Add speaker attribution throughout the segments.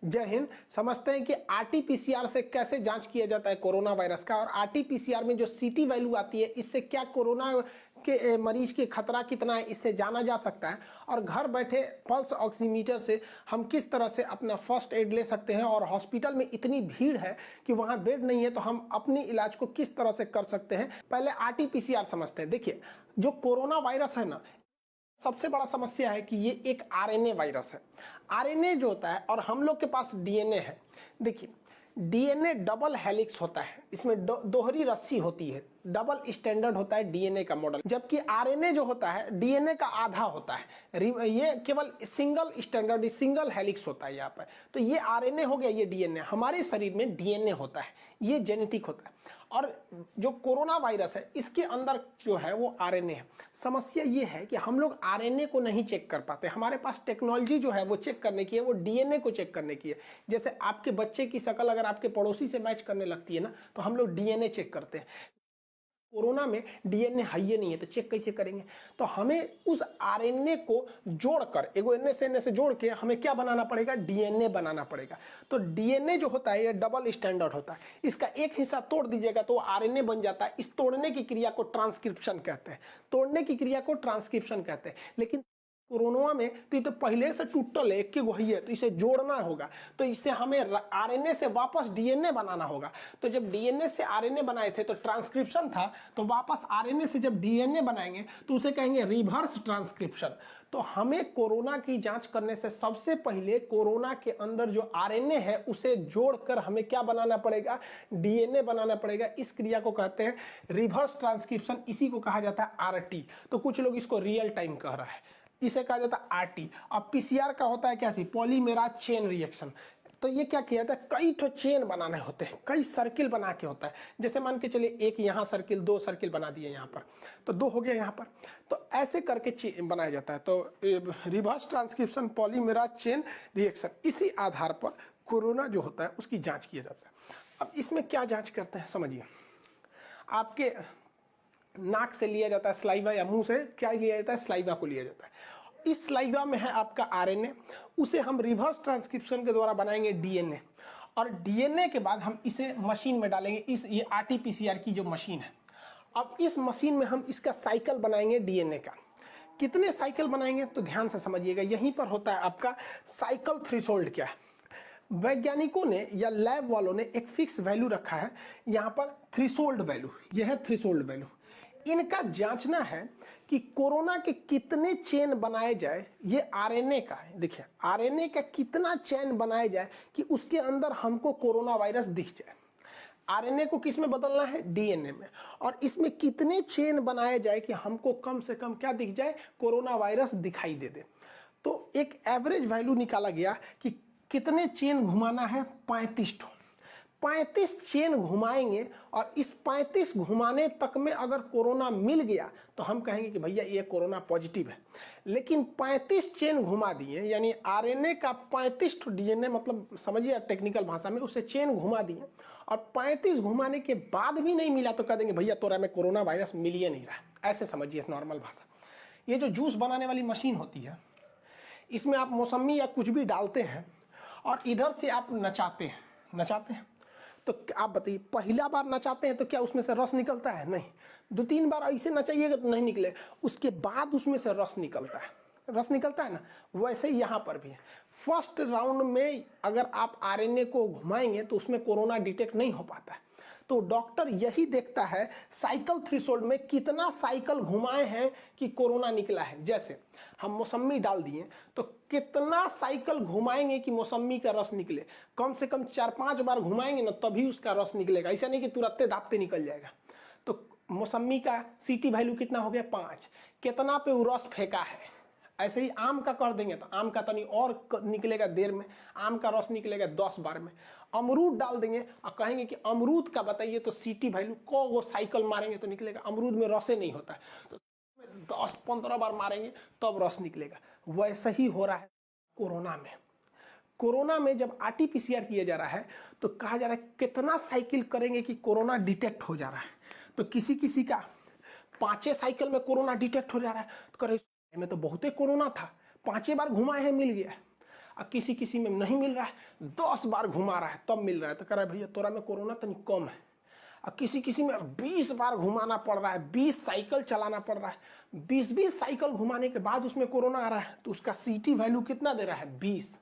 Speaker 1: जय हिंद। समझते हैं कि आरटीपीसीआर से कैसे जांच किया जाता है कोरोना वायरस का, और आरटीपीसीआर में जो सीटी वैल्यू आती है इससे क्या कोरोना के मरीज के खतरा कितना है इससे जाना जा सकता है, और घर बैठे पल्स ऑक्सीमीटर से हम किस तरह से अपना फर्स्ट एड ले सकते हैं, और हॉस्पिटल में इतनी भीड़ है कि वहां बेड नहीं है तो हम अपने इलाज को किस तरह से कर सकते हैं। पहले आरटीपीसीआर समझते हैं। देखिए, जो कोरोना वायरस है ना, सबसे बड़ा समस्या है कि ये एक आरएनए वायरस है। आरएनए जो होता है और हम लोग के पास डीएनए है। देखिए, डीएनए डबल हेलिक्स होता है, इसमें दोहरी रस्सी होती है, डबल स्टैंडर्ड होता है डीएनए का मॉडल। जबकि आरएनए जो होता है डीएनए का आधा होता है, ये केवल सिंगल स्टैंडर्ड सिंगल हेलिक्स होता है यहाँ पर। तो ये आरएनए हो गया, ये डीएनए। हमारे शरीर में डीएनए होता है, ये जेनेटिक होता है, और जो कोरोना वायरस है इसके अंदर जो है वो आरएनए है। समस्या ये है कि हम लोग आरएनए को नहीं चेक कर पाते। हमारे पास टेक्नोलॉजी जो है वो चेक करने की है, वो डीएनए को चेक करने की है। जैसे आपके बच्चे की शक्ल अगर आपके पड़ोसी से मैच करने लगती है ना, तो हम लोग डीएनए चेक करते हैं। कोरोना में डीएनए है ही नहीं है तो चेक कैसे करेंगे? तो हमें उस आरएनए को जोड़कर, एगो एनए से जोड़ के हमें क्या बनाना पड़ेगा? डीएनए बनाना पड़ेगा। तो डीएनए जो होता है ये डबल स्टैंडर्ड होता है। इसका एक हिस्सा तोड़ दीजिएगा तो आरएनए बन जाता है। इस तोड़ने की क्रिया को ट्रांसक्रिप्शन कहते हैं। तोड़ने की क्रिया को ट्रांसक्रिप्शन कहते हैं। लेकिन कोरोना में तो ये तो पहले से टूटल है, एक वही है, तो इसे जोड़ना होगा। तो इससे हमें आरएनए से वापस डीएनए बनाना होगा। तो जब डीएनए से आरएनए बनाए थे तो ट्रांसक्रिप्शन था, तो वापस आरएनए से जब डीएनए बनाएंगे तो उसे कहेंगे रिवर्स ट्रांसक्रिप्शन। तो हमें कोरोना की जांच करने से सबसे पहले कोरोना के अंदर जो आरएनए है उसे जोड़कर हमें क्या बनाना पड़ेगा? डीएनए बनाना पड़ेगा। इस क्रिया को कहते हैं रिवर्स ट्रांसक्रिप्शन, इसी को कहा जाता है आरटी। तो कुछ लोग इसको रियल टाइम कह रहा है, इसे कहा जाता है आरटी। अब पीसीआर का होता है क्या? पॉलीमेराज चेन रिएक्शन। तो ये क्या किया जाता है? कई तो चेन बनाने होते हैं, कई सर्किल बना के होता है। जैसे मान के चलिए एक यहाँ सर्किल, दो सर्किल बना दिए यहाँ पर, तो दो हो गया यहाँ पर। तो ऐसे करके चेन बनाया जाता है। तो रिवर्स ट्रांसक्रिप्शन पॉलीमेराज चेन रिएक्शन, इसी आधार पर कोरोना जो होता है उसकी जांच किया जाता है। अब इसमें क्या जांच करते हैं समझिए। आपके नाक से लिया जाता है स्लाइवा, या मुंह से क्या लिया जाता है? स्लाइवा को लिया जाता है। इस स्लाइवा में है आपका आरएनए, उसे हम रिवर्स ट्रांसक्रिप्शन के द्वारा बनाएंगे डीएनए, और डीएनए के बाद हम इसे मशीन में डालेंगे। ये आरटीपीसीआर की जो मशीन है, अब इस मशीन में हम इसका साइकिल बनाएंगे डीएनए का। कितने साइकिल बनाएंगे तो ध्यान से समझिएगा। यहीं पर होता है आपका साइकिल थ्रेशोल्ड। क्या है? वैज्ञानिकों ने या लैब वालों ने एक फिक्स वैल्यू रखा है यहाँ पर, थ्रेशोल्ड वैल्यू। यह है थ्रेशोल्ड वैल्यू। इनका जांचना है कि कोरोना के कितने चेन बनाए जाए। ये आरएनए का है। देखिए, आरएनए का कितना चेन बनाया जाए कि उसके अंदर हमको कोरोना वायरस दिख जाए। आरएनए को किस में बदलना है? डीएनए में। और इसमें कितने चेन बनाए जाए कि हमको कम से कम क्या दिख जाए? कोरोना वायरस दिखाई दे दे। तो एक एवरेज वैल्यू निकाला गया कि कितने चेन घुमाना है? 35। 35 चेन घुमाएंगे, और इस 35 घुमाने तक में अगर कोरोना मिल गया तो हम कहेंगे कि भैया ये कोरोना पॉजिटिव है। लेकिन 35 चेन घुमा दिए, यानी आरएनए का 35 डीएनए, मतलब समझिए टेक्निकल भाषा में, उसे चेन घुमा दिए, और 35 घुमाने के बाद भी नहीं मिला तो कह देंगे भैया तोरा में कोरोना वायरस मिल ही नहीं रहा। ऐसे समझिए नॉर्मल भाषा। ये जो जूस बनाने वाली मशीन होती है, इसमें आप मौसमी या कुछ भी डालते हैं और इधर से आप नचाते हैं। तो आप बताइए, पहला बार नचाते हैं तो क्या उसमें से रस निकलता है? नहीं। 2-3 बार ऐसे नचाइएगा तो नहीं निकले, उसके बाद उसमें से रस निकलता है ना। वैसे ही यहाँ पर भी है। फर्स्ट राउंड में अगर आप आरएनए को घुमाएंगे तो उसमें कोरोना डिटेक्ट नहीं हो पाता है। तो डॉक्टर यही देखता है साइकिल थ्रेशोल्ड में कितना साइकिल घुमाए हैं कि कोरोना निकला है। जैसे हम मौसमी डाल दिए तो कितना साइकिल घुमाएंगे कि मौसमी का रस निकले? कम से कम 4-5 बार घुमाएंगे ना, तभी उसका रस निकलेगा। ऐसा नहीं कि तुरंत दाबते निकल जाएगा। तो मौसमी का सीटी वैल्यू कितना हो गया? 5। कितना पे वो रस फेंका है? ऐसे ही आम का कर देंगे तो आम का तनी और निकलेगा देर में, आम का रस निकलेगा 10 बार में। अमरूद डाल देंगे और कहेंगे कि अमरूद का बताइए तो सीटी वैल्यू को वो साइकिल मारेंगे तो निकलेगा। अमरूद में रसे नहीं होता है, तो 10-15 बार मारेंगे तब रस निकलेगा। वैसे ही हो रहा है कोरोना में जब आरटीपीसीआर किया जा रहा है तो कहा जा रहा है कितना साइकिल करेंगे कि कोरोना डिटेक्ट हो जा रहा है। तो किसी का 5 साइकिल में कोरोना डिटेक्ट हो जा रहा है, तो करे में तो बहुते कोरोना था, 5 बार घुमाए हैं मिल गया। और किसी किसी में नहीं मिल रहा है, 10 बार घुमा रहा है तब मिल रहा है, तो कह रहा है भैया तोरा में कोरोना तनी कम है। और किसी किसी में 20 बार घुमाना पड़ रहा है, 20 साइकिल चलाना पड़ रहा है, 20 साइकिल घुमाने के बाद उसमें कोरोना आ रहा है, तो उसका सीटी वैल्यू कितना दे रहा है 20।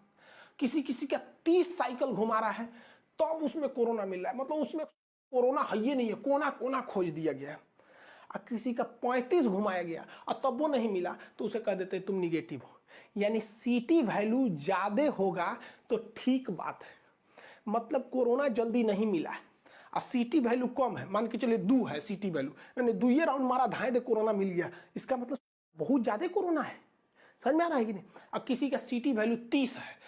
Speaker 1: किसी किसी का 30 साइकिल घुमा रहा है तब उसमें कोरोना मिल रहा है, मतलब उसमें कोरोना है ही नहीं है, कोना कोना खोज दिया गया। और किसी का 35 घुमाया गया और तब वो नहीं मिला तो उसे कह देते तुम निगेटिव हो। यानी सीटी वैल्यू ज्यादा होगा तो ठीक बात है, मतलब कोरोना जल्दी नहीं मिला है। और सीटी वैल्यू कम है, मान के चलिए 2 है सीटी वैल्यू, यानी 2 राउंड मारा धाए दे कोरोना मिल गया, इसका मतलब बहुत ज्यादा कोरोना है। समझ में आ रहा है कि नहीं? और किसी का सीटी वैल्यू 30 है,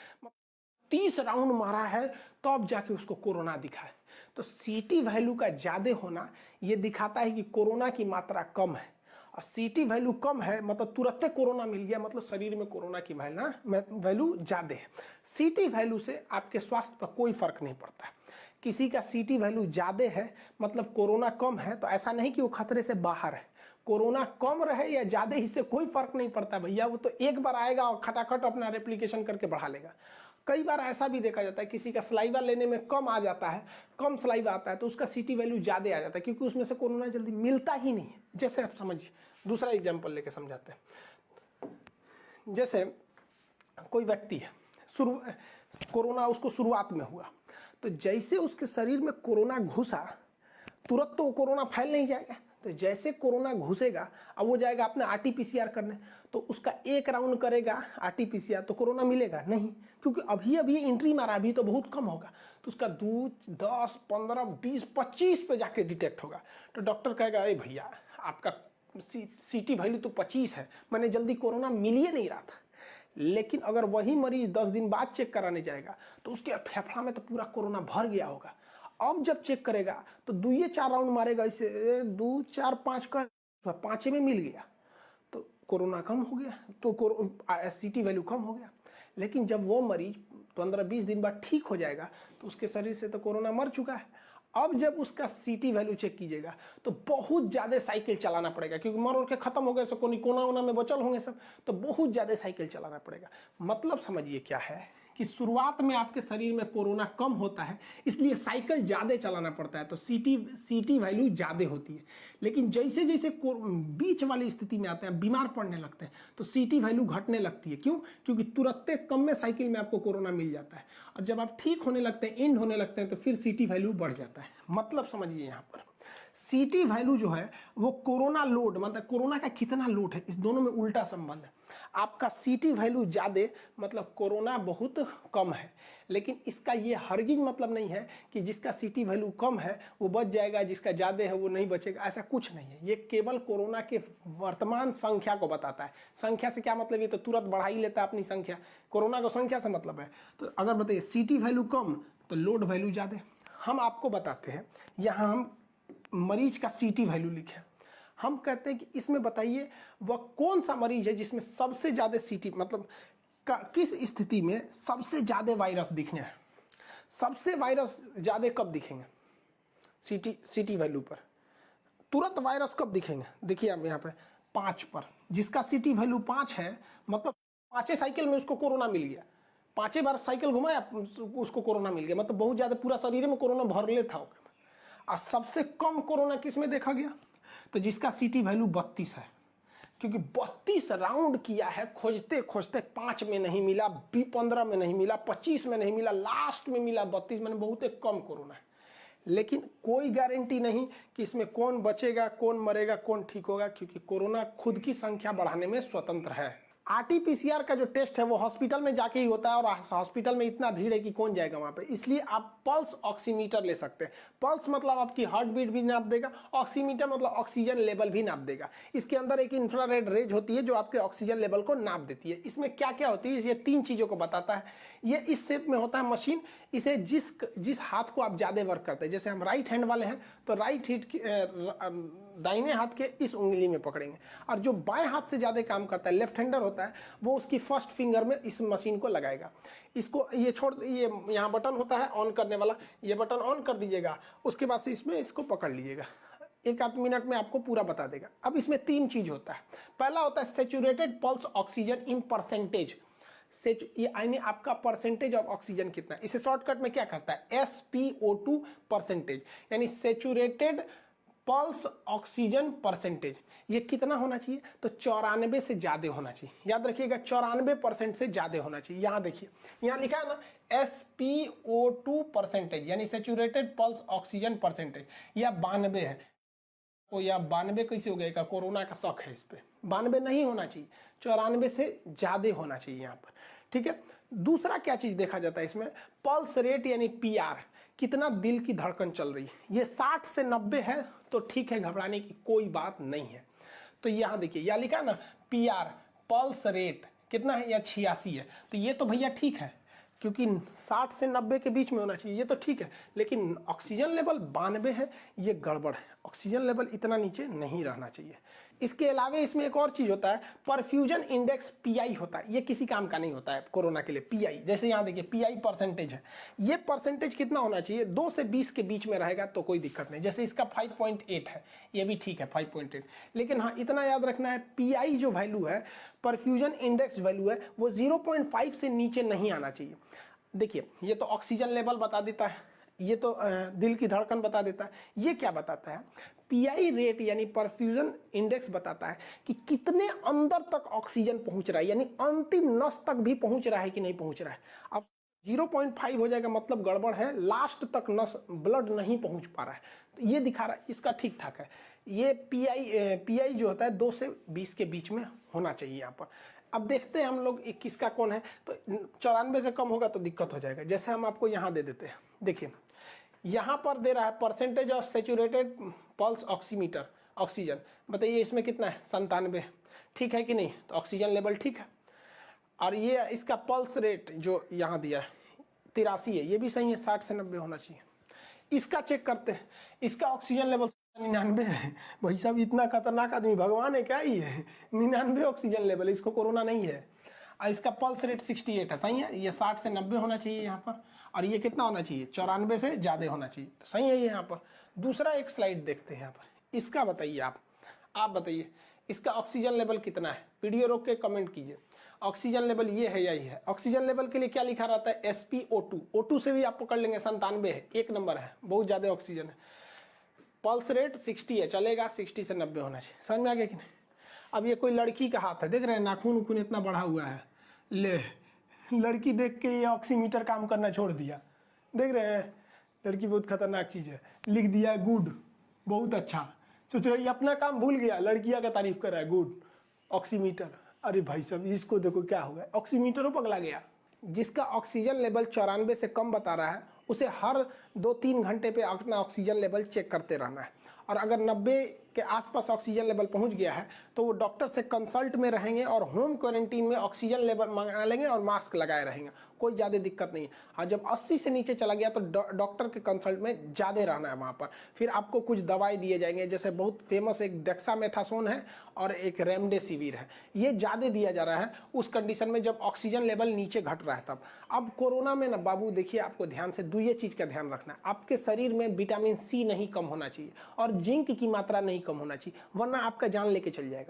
Speaker 1: 30 राउंड मारा है तब जाके उसको कोरोना दिखा है। तो सीटी वैल्यू का ज्यादा होना ये दिखाता है कि कोरोना की मात्रा कम है, और सीटी वैल्यू कम है मतलब तुरंत कोरोना मिल गया, मतलब शरीर में कोरोना की वैल्यू ज्यादा है। सीटी वैल्यू से आपके स्वास्थ्य पर कोई फर्क नहीं पड़ता। किसी का सीटी वैल्यू ज्यादा है मतलब कोरोना कम है, तो ऐसा नहीं कि वो खतरे से बाहर है। कोरोना कम रहे या ज्यादा, इससे कोई फर्क नहीं पड़ता भैया, वो तो एक बार आएगा और खटाखट अपना रेप्लिकेशन करके बढ़ा लेगा। कई बार ऐसा भी देखा जाता है किसी का सलाइवा लेने में कम आ जाता है, कम सलाइवा आता है तो उसका सीटी वैल्यू ज्यादा आ जाता है, क्योंकि उसमें से कोरोना जल्दी मिलता ही नहीं है। जैसे आप समझिए, दूसरा एग्जाम्पल लेके समझाते हैं। जैसे कोई व्यक्ति है, कोरोना उसको शुरुआत में हुआ, तो जैसे उसके शरीर में कोरोना घुसा तुरंत तो कोरोना फैल नहीं जाएगा, तो जैसे कोरोना घुसेगा अब वो जाएगा अपने आरटीपीसीआर करने, तो उसका 1 राउंड करेगा आरटीपीसीआर तो कोरोना मिलेगा नहीं, क्योंकि अभी अभी एंट्री मारा, अभी तो बहुत कम होगा, तो उसका 2, 10, 15, 20, 25 पे जाके डिटेक्ट होगा। तो डॉक्टर कहेगा अरे भैया आपका सीटी वैल्यू तो 25 है, मैंने जल्दी कोरोना मिल ही नहीं रहा था। लेकिन अगर वही मरीज 10 दिन बाद चेक कराने जाएगा तो उसके फेफड़ा में तो पूरा कोरोना भर गया होगा। अब जब चेक करेगा तो 2-4 राउंड मारेगा, इसे 2, 4, 5 कर 5 में मिल गया तो कोरोना कम हो गया, तो सीटी वैल्यू कम हो गया। लेकिन जब वो मरीज 15-20 दिन बाद ठीक हो जाएगा तो उसके शरीर से तो कोरोना मर चुका है। अब जब उसका सीटी वैल्यू चेक कीजिएगा तो बहुत ज्यादा साइकिल चलाना पड़ेगा, क्योंकि मर और के खत्म हो गए, सब कोना वोना में बचल होंगे सब, तो बहुत ज्यादा साइकिल चलाना पड़ेगा। मतलब समझिए क्या है कि शुरुआत में आपके शरीर में कोरोना कम होता है, इसलिए साइकिल ज्यादा चलाना पड़ता है, तो सीटी वैल्यू ज्यादा होती है। लेकिन जैसे जैसे बीच वाली स्थिति में आते हैं, बीमार पड़ने लगते हैं, तो सीटी वैल्यू घटने लगती है। क्यों? क्योंकि तुरंत कम में साइकिल में आपको कोरोना मिल जाता है, और जब आप ठीक होने लगते हैं, एंड होने लगते हैं, तो फिर सीटी वैल्यू बढ़ जाता है। मतलब समझिए यहाँ पर सीटी वैल्यू जो है वो कोरोना लोड, मतलब कोरोना का कितना लोड है, इस दोनों में उल्टा संबंध है। आपका सीटी वैल्यू ज्यादा मतलब कोरोना बहुत कम है, लेकिन इसका ये हरगिज मतलब नहीं है कि जिसका सीटी वैल्यू कम है वो बच जाएगा, जिसका ज्यादा है वो नहीं बचेगा, ऐसा कुछ नहीं है। ये केवल कोरोना के वर्तमान संख्या को बताता है। संख्या से क्या मतलब, ये तो तुरंत बढ़ा ही लेता है अपनी संख्या, कोरोना को संख्या से मतलब है। तो अगर बताइए सीटी वैल्यू कम तो लोड वैल्यू ज्यादा। हम आपको बताते हैं, यहाँ हम मरीज का सीटी वैल्यू लिखे, हम कहते हैं कि इसमें बताइए वह कौन सा मरीज है जिसमें सबसे ज्यादा सीटी, मतलब किस स्थिति में सबसे ज्यादा वायरस दिखने हैं। सबसे वायरस ज्यादा कब दिखेंगे? सीटी वैल्यू पर तुरंत वायरस कब दिखेंगे? देखिए आप यहाँ पे 5 पर, जिसका सीटी वैल्यू 5 है मतलब 5 साइकिल में उसको कोरोना मिल गया, 5 बार साइकिल घुमाया उसको कोरोना मिल गया, मतलब बहुत ज्यादा पूरा शरीर में कोरोना भर लेता होगा। और सबसे कम कोरोना किस में देखा गया? तो जिसका सीटी वैल्यू 32 है, क्योंकि 32 राउंड किया है, खोजते खोजते 5 में नहीं मिला, 15 में नहीं मिला, 25 में नहीं मिला, लास्ट में मिला 32 में, बहुत कम कोरोना है। लेकिन कोई गारंटी नहीं कि इसमें कौन बचेगा, कौन मरेगा, कौन ठीक होगा, क्योंकि कोरोना खुद की संख्या बढ़ाने में स्वतंत्र है। आरटीपीसीआर का जो टेस्ट है वो हॉस्पिटल में जाके ही होता है, और हॉस्पिटल में इतना भीड़ है कि कौन जाएगा वहां पे, इसलिए आप पल्स ऑक्सीमीटर ले सकते हैं। पल्स मतलब आपकी हार्ट बीट भी नाप देगा, ऑक्सीमीटर मतलब ऑक्सीजन लेवल भी नाप देगा। इसके अंदर एक इंफ्रारेड रेज होती है जो आपके ऑक्सीजन लेवल को नाप देती है। इसमें क्या क्या होती है, ये 3 चीजों को बताता है। ये इस शेप में होता है मशीन, इसे जिस हाथ को आप ज्यादा वर्क करते हैं, जैसे हम राइट हैंड वाले हैं तो राइट दाहिने हाथ के इस उंगली में पकड़ेंगे, और जो बाएं हाथ से ज्यादा काम करता है, लेफ्ट हैंडर होता है, वो उसकी फर्स्ट फिंगर में इस मशीन को लगाएगा। इसको ये ये यहाँ बटन होता है ऑन करने वाला, ये बटन ऑन कर दीजिएगा, उसके बाद से इसमें इसको पकड़ लीजिएगा, 1-8 मिनट में आपको पूरा बता देगा। अब इसमें 3 चीज होता है। पहला होता है saturated pulse oxygen in percentage. ये यानी आपका परसेंटेज ऑफ ऑक्सीजन कितना है, इसे शॉर्टकट में क्या करता है, SpO2 परसेंटेज, यानी सेचुरेटेड पल्स ऑक्सीजन परसेंटेज, ये कितना होना चाहिए, तो 94 से ज्यादा होना चाहिए। याद रखिएगा 94% से ज्यादा होना चाहिए। यहां देखिए, यहां लिखा है ना SpO2 परसेंटेज, यानी सेचुरेटेड पल्स ऑक्सीजन परसेंटेज, या 92 है। तो या 92 कैसे हो गया, कोरोना का शक है इस पे, 92 नहीं होना चाहिए, 94 से ज्यादा होना चाहिए यहाँ पर, ठीक है। दूसरा क्या चीज देखा जाता है इसमें, पल्स रेट यानी PR, कितना दिल की धड़कन चल रही है। ये 60 से 90 है तो ठीक है, घबराने की कोई बात नहीं है। तो यहां देखिए, यह लिखा है ना PR पल्स रेट कितना है, या 86 है, तो ये तो भैया ठीक है, क्योंकि 60 से 90 के बीच में होना चाहिए, ये तो ठीक है। लेकिन ऑक्सीजन लेवल 92 है, ये गड़बड़ है, ऑक्सीजन लेवल इतना नीचे नहीं रहना चाहिए। इसके अलावा इसमें एक और चीज होता है, परफ्यूजन इंडेक्स PI होता है, ये किसी काम का नहीं होता है कोरोना के लिए। PI जैसे यहाँ देखिए PI परसेंटेज है, ये परसेंटेज कितना होना चाहिए, 2 से 20 के बीच में रहेगा तो कोई दिक्कत नहीं। जैसे इसका 5.8 है, ये भी ठीक है 5.8, लेकिन हाँ इतना याद रखना है, PI जो वैल्यू है, परफ्यूजन इंडेक्स वैल्यू है, वो 0.5 से नीचे नहीं आना चाहिए। देखिए ये तो ऑक्सीजन लेवल बता देता है, ये तो दिल की धड़कन बता देता है, ये क्या बताता है, PI रेट यानी परफ्यूजन इंडेक्स बताता है कि कितने अंदर तक ऑक्सीजन पहुंच रहा है, यानी अंतिम नस तक भी पहुंच रहा है कि नहीं पहुंच रहा है। अब 0.5 हो जाएगा मतलब गड़बड़ है, लास्ट तक नस ब्लड नहीं पहुंच पा रहा है, तो ये दिखा रहा है इसका ठीक ठाक है। ये PI जो होता है 2 से 20 के बीच में होना चाहिए यहाँ पर। अब देखते हैं हम लोग किसका कौन है, तो 94 से कम होगा तो दिक्कत हो जाएगा। जैसे हम आपको यहाँ दे देते हैं, देखिए यहाँ पर दे रहा है percentage of saturated pulse oximeter oxygen, बताइए इसमें कितना है, 97, ठीक है कि नहीं, तो ऑक्सीजन लेवल ठीक है। और ये इसका पल्स रेट जो यहाँ दिया है 83 है, ये भी सही है, 60 से 90 होना चाहिए। इसका चेक करते हैं, इसका ऑक्सीजन लेवल 99 है। भाई साहब इतना खतरनाक आदमी भगवान है क्या ये, 99 ऑक्सीजन लेवल, इसको कोरोना नहीं है। और इसका पल्स रेट 68 है, सही है, ये 60 से 90 होना चाहिए यहाँ पर, और ये कितना होना चाहिए, 94 से ज्यादा होना चाहिए, तो सही है ये यहाँ पर। दूसरा एक स्लाइड देखते हैं यहाँ पर, इसका बताइए आप बताइए इसका ऑक्सीजन लेवल कितना है, वीडियो रोक के कमेंट कीजिए। ऑक्सीजन लेवल ये है या ये है। ऑक्सीजन लेवल के लिए क्या लिखा रहता है, SpO2, O2 से भी आप पकड़ लेंगे, 97 है, 1 नंबर है, बहुत ज्यादा ऑक्सीजन है। पल्स रेट 60 है, चलेगा, 60 से 90 होना चाहिए, समझ में आ गया कि नहीं। अब ये कोई लड़की का हाथ है, देख रहे हैं नाखून उखून इतना बढ़ा हुआ है, ले लड़की देख के ये ऑक्सीमीटर काम करना छोड़ दिया, देख रहे हैं, लड़की बहुत खतरनाक चीज है, लिख दिया गुड, बहुत अच्छा, सोच रहे अपना काम भूल गया, लड़कियां का तारीफ कर रहा है, गुड ऑक्सीमीटर। अरे भाई साहब इसको देखो क्या हो गया, ऑक्सीमीटर पगला गया। जिसका ऑक्सीजन लेवल 94 से कम बता रहा है, उसे हर 2-3 घंटे पे अपना ऑक्सीजन लेवल चेक करते रहना है, और अगर 90 के आसपास ऑक्सीजन लेवल पहुंच गया है तो वो डॉक्टर से कंसल्ट में रहेंगे और होम क्वारंटीन में ऑक्सीजन लेवल मंगा लेंगे और मास्क लगाए रहेंगे, कोई ज़्यादा दिक्कत नहीं है। हाँ जब 80 से नीचे चला गया तो डॉक्टर के कंसल्ट में ज़्यादा रहना है वहाँ पर, फिर आपको कुछ दवाई दिए जाएंगे, जैसे बहुत फेमस एक डेक्सामेथासोन है और एक रेमडेसिविर है, ये ज़्यादा दिया जा रहा है उस कंडीशन में जब ऑक्सीजन लेवल नीचे घट रहा है तब। अब कोरोना में ना बाबू देखिए, आपको ध्यान से ये चीज़ का ध्यान रखना है, आपके शरीर में विटामिन C नहीं कम होना चाहिए और जिंक की मात्रा नहीं कम होना चाहिए, वरना आपका जान लेके चल जाएगा।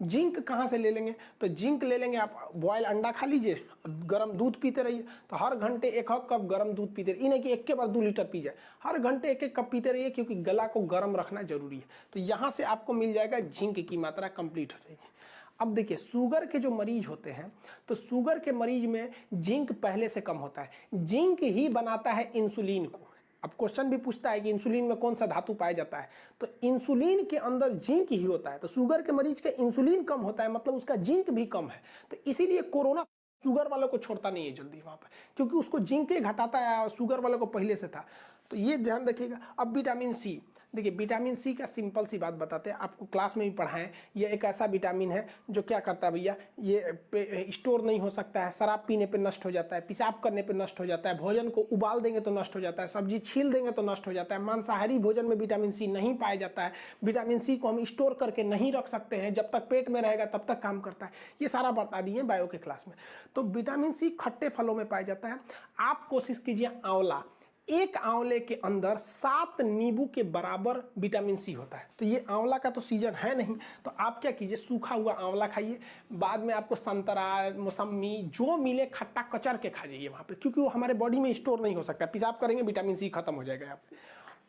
Speaker 1: जिंक कहां से ले लेंगे, तो जिंक ले लेंगे, आप बॉयल अंडा खा लीजिए, गर्म दूध पीते रहिए, तो हर घंटे 1 कप गर्म दूध पीते रहिए, नहीं कि एक के बाद 2 लीटर पी जाए, हर घंटे 1 कप पीते रहिए, क्योंकि गला को गर्म रखना जरूरी है। तो यहां से आपको मिल जाएगा, जिंक की मात्रा कंप्लीट हो जाएगी। अब देखिए शुगर के जो मरीज होते हैं, तो शुगर के मरीज में जिंक पहले से कम होता है, जिंक ही बनाता है इंसुलिन को। अब क्वेश्चन भी पूछता है कि इंसुलिन में कौन सा धातु पाया जाता है, तो इंसुलिन के अंदर जिंक ही होता है, तो शुगर के मरीज का इंसुलिन कम होता है, मतलब उसका जिंक भी कम है। तो इसीलिए कोरोना शुगर वालों को छोड़ता नहीं है जल्दी वहां पर, क्योंकि उसको जिंक घटाता है और शुगर वालों को पहले से था, तो ये ध्यान रखिएगा। अब विटामिन C, देखिए विटामिन C का सिंपल सी बात बताते हैं, आपको क्लास में भी पढ़ाएं, ये एक ऐसा विटामिन है जो क्या करता है भैया, ये स्टोर नहीं हो सकता है, शराब पीने पे नष्ट हो जाता है, पेशाब करने पे नष्ट हो जाता है, भोजन को उबाल देंगे तो नष्ट हो जाता है, सब्जी छील देंगे तो नष्ट हो जाता है, मांसाहारी भोजन में विटामिन C नहीं पाया जाता है, विटामिन C को हम स्टोर करके नहीं रख सकते हैं, जब तक पेट में रहेगा तब तक काम करता है, ये सारा बता दिए बायो के क्लास में। तो विटामिन C खट्टे फलों में पाया जाता है। आप कोशिश कीजिए आंवला, एक आंवले के अंदर 7 नींबू के बराबर विटामिन सी होता है। तो ये आंवला का तो सीजन है नहीं, तो आप क्या कीजिए, सूखा हुआ आंवला खाइए। बाद में आपको संतरा, मौसम्मी जो मिले खट्टा कचर के खा जाइए वहाँ पे, क्योंकि वो हमारे बॉडी में स्टोर नहीं हो सकता। पेशाब करेंगे विटामिन सी खत्म हो जाएगा यहाँ पे।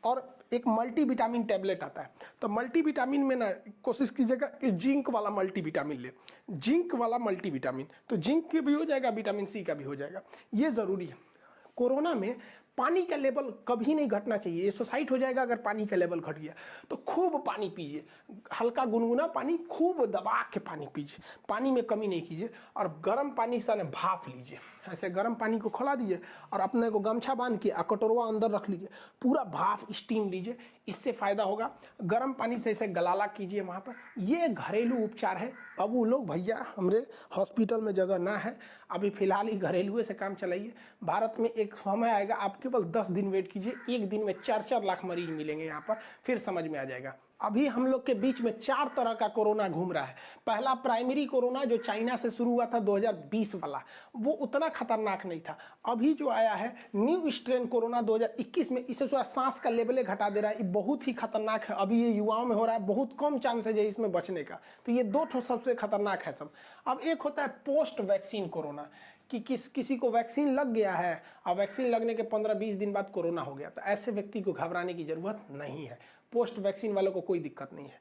Speaker 1: और एक मल्टीविटामिन टैबलेट आता है, तो मल्टीविटामिन में ना कोशिश कीजिएगा कि जिंक वाला मल्टीविटामिन ले, जिंक वाला मल्टीविटामिन, तो जिंक के भी हो जाएगा, विटामिन सी का भी हो जाएगा। ये ज़रूरी है। कोरोना में पानी का लेवल कभी नहीं घटना चाहिए, ये सुसाइड हो जाएगा अगर पानी का लेवल घट गया। तो खूब पानी पीजिए, हल्का गुनगुना पानी खूब दबा के पानी पीजिए, पानी में कमी नहीं कीजिए। और गर्म पानी से भाप लीजिए, ऐसे गर्म पानी को खौला दीजिए और अपने को गमछा बांध के कटोरवा अंदर रख लीजिए, पूरा भाप स्टीम लीजिए, इससे फायदा होगा। गर्म पानी से इसे गलाला कीजिए वहाँ पर। ये घरेलू उपचार है। अब वो लोग भैया हमारे हॉस्पिटल में जगह ना है, अभी फिलहाल ही घरेलू से काम चलाइए। भारत में एक समय आएगा, आप केवल 10 दिन वेट कीजिए, एक दिन में 4-4 लाख मरीज मिलेंगे यहाँ पर, फिर समझ में आ जाएगा। अभी हम लोग के बीच में 4 तरह का कोरोना घूम रहा है। पहला प्राइमरी कोरोना जो चाइना से शुरू हुआ था 2020 वाला, वो उतना खतरनाक नहीं था। अभी जो आया है न्यू स्ट्रेन कोरोना 2021 में, इसे थोड़ा सांस का लेवल घटा दे रहा है, ये बहुत ही खतरनाक है। अभी ये युवाओं में हो रहा है, बहुत कम चांसेज है इसमें बचने का। तो ये 2 सबसे खतरनाक है सब। अब एक होता है पोस्ट वैक्सीन कोरोना, कि किसी को वैक्सीन लग गया है और वैक्सीन लगने के 15-20 दिन बाद कोरोना हो गया, तो ऐसे व्यक्ति को घबराने की जरूरत नहीं है। पोस्ट वैक्सीन वालों को कोई दिक्कत नहीं है।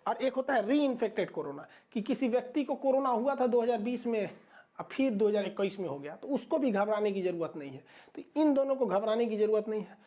Speaker 1: और एक होता है री इन्फेक्टेड कोरोना, कि किसी व्यक्ति को कोरोना हुआ था 2020 में और फिर 2021 में हो गया, तो उसको भी घबराने की जरूरत नहीं है। तो इन दोनों को घबराने की जरूरत नहीं है।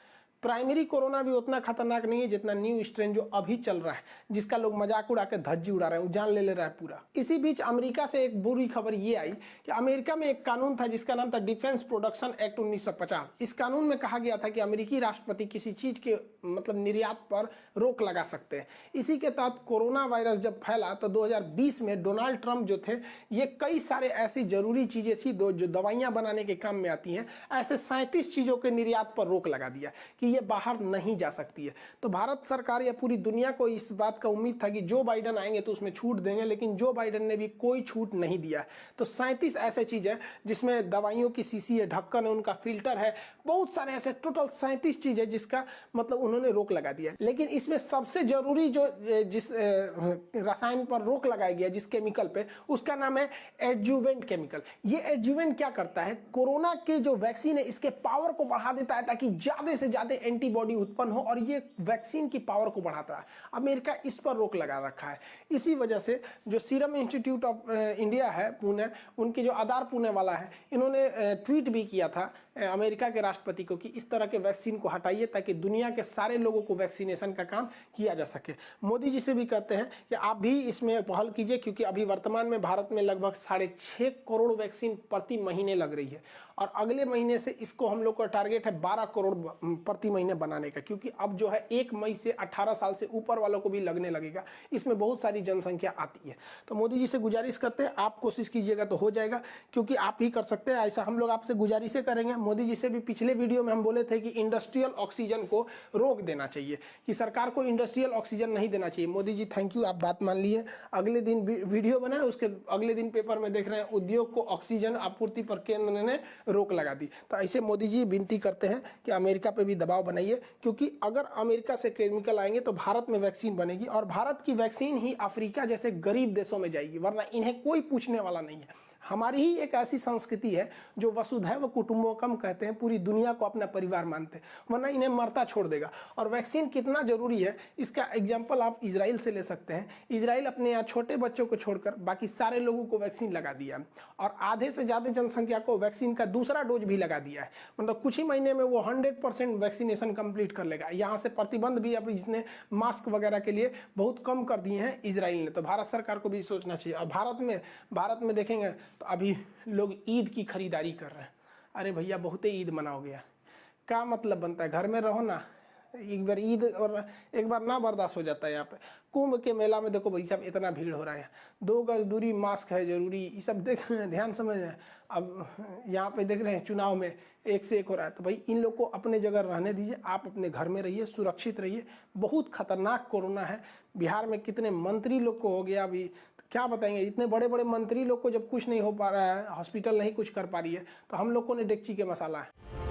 Speaker 1: प्राइमरी कोरोना भी उतना खतरनाक नहीं है जितना न्यू स्ट्रेन जो अभी चल रहा है, जिसका लोग मजाक उड़ा के धज्जी उड़ा रहे हैं, जान ले रहा है पूरा। इसी बीच अमेरिका से एक बुरी खबर ये आई कि अमेरिका में एक कानून था जिसका नाम था डिफेंस प्रोडक्शन एक्ट 1950। इस कानून में कहा गया था कि अमेरिकी राष्ट्रपति किसी चीज के मतलब निर्यात पर रोक लगा सकते हैं। इसी के तहत कोरोना वायरस जब फैला तो 2020 में डोनाल्ड ट्रंप जो थे, ये कई सारे ऐसी जरूरी चीजें थी जो दवाइयां बनाने के काम में आती हैं, ऐसे 37 चीजों के निर्यात पर रोक लगा दिया कि ये बाहर नहीं जा सकती है। तो भारत सरकार या पूरी दुनिया को इस बात का उम्मीद था कि जो बाइडन आएंगे तो उसमें छूट देंगे, लेकिन जो बाइडन ने भी कोई छूट नहीं दिया। तो 37 ऐसे चीज है जिसमें दवाइयों की शीशी है, ढक्कन है, उनका फिल्टर है, बहुत सारे ऐसे टोटल 37 चीज है जिसका मतलब उन्होंने रोक लगा दिया। लेकिन इसमें सबसे जरूरी जो जिस रसायन पर रोक लगाया गया, जिस केमिकल पे, उसका नाम है एडजुवेंट केमिकल। ये एडजुवेंट क्या करता है, कोरोना के जो वैक्सीन है इसके पावर को बढ़ा देता है ताकि ज्यादा से ज्यादा एंटीबॉडी उत्पन्न हो, और ये वैक्सीन की पावर को बढ़ाता है। अमेरिका इस पर रोक लगा रखा है। इसी वजह से जो सीरम इंस्टीट्यूट ऑफ इंडिया है पुणे, उनकी जो आधार पुणे वाला है, इन्होंने ट्वीट भी किया था अमेरिका के राष्ट्रपति को कि इस तरह के वैक्सीन को हटाइए ताकि दुनिया के सारे लोगों को वैक्सीनेशन का काम किया जा सके। मोदी जी से भी कहते हैं कि आप भी इसमें पहल कीजिए, क्योंकि अभी वर्तमान में भारत में लगभग 6.5 करोड़ वैक्सीन प्रति महीने लग रही है, और अगले महीने से इसको हम लोग का टारगेट है 12 करोड़ प्रति महीने बनाने का, क्योंकि अब जो है 1 मई से 18 साल से ऊपर वालों को भी लगने लगेगा। इसमें बहुत सारी जनसंख्या आती है। तो मोदी जी से गुजारिश करते हैं, आप कोशिश कीजिएगा तो हो जाएगा, क्योंकि आप ही कर सकते हैं। ऐसा हम लोग आपसे गुजारिश करेंगे। मोदी जी से भी पिछले वीडियो में हम बोले थे कि इंडस्ट्रियल ऑक्सीजन को रोक देना चाहिए, कि सरकार को इंडस्ट्रियल ऑक्सीजन नहीं देना चाहिए। मोदी जी थैंक यू, आप बात मान लिए। अगले दिन वीडियो बनाए, उसके अगले दिन पेपर में देख रहे हैं उद्योग को ऑक्सीजन आपूर्ति पर केंद्र ने रोक लगा दी। तो ऐसे मोदी जी विनती करते हैं कि अमेरिका पे भी दबाव बनाइए, क्योंकि अगर अमेरिका से केमिकल आएंगे तो भारत में वैक्सीन बनेगी, और भारत की वैक्सीन ही अफ्रीका जैसे गरीब देशों में जाएगी, वरना इन्हें कोई पूछने वाला नहीं है। हमारी ही एक ऐसी संस्कृति है जो वसुधैव कुटुंबकम कहते हैं, पूरी दुनिया को अपना परिवार मानते हैं, वरना इन्हें मरता छोड़ देगा। और वैक्सीन कितना जरूरी है इसका एग्जांपल आप इजराइल से ले सकते हैं। इजराइल अपने यहाँ छोटे बच्चों को छोड़कर बाकी सारे लोगों को वैक्सीन लगा दिया, और आधे से ज्यादा जनसंख्या को वैक्सीन का दूसरा डोज भी लगा दिया है। मतलब कुछ ही महीने में वो 100% वैक्सीनेशन कंप्लीट कर लेगा। यहाँ से प्रतिबंध भी अब इसने मास्क वगैरह के लिए बहुत कम कर दिए हैं इजराइल ने। तो भारत सरकार को भी सोचना चाहिए। और भारत में देखेंगे तो अभी लोग ईद की खरीदारी कर रहे हैं। अरे भैया बहुत ईद मनाओगे, क्या मतलब बनता है? घर में रहो ना, एक बार ईद और एक बार ना बर्दाश्त हो जाता है। यहाँ पे कुंभ के मेला में देखो भाई साहब इतना भीड़ हो रहा है, 2 गज दूरी, मास्क है जरूरी, ये सब देख रहे हैं, ध्यान समझ रहे हैं। अब यहाँ पे देख रहे हैं चुनाव में एक से एक हो रहा है। तो भाई इन लोग को अपने जगह रहने दीजिए, आप अपने घर में रहिए, सुरक्षित रहिए। बहुत खतरनाक कोरोना है। बिहार में कितने मंत्री लोग को हो गया अभी, तो क्या बताएंगे। इतने बड़े बड़े मंत्री लोग को जब कुछ नहीं हो पा रहा है, हॉस्पिटल नहीं कुछ कर पा रही है, तो हम लोग को ने डेगची के मसाला है।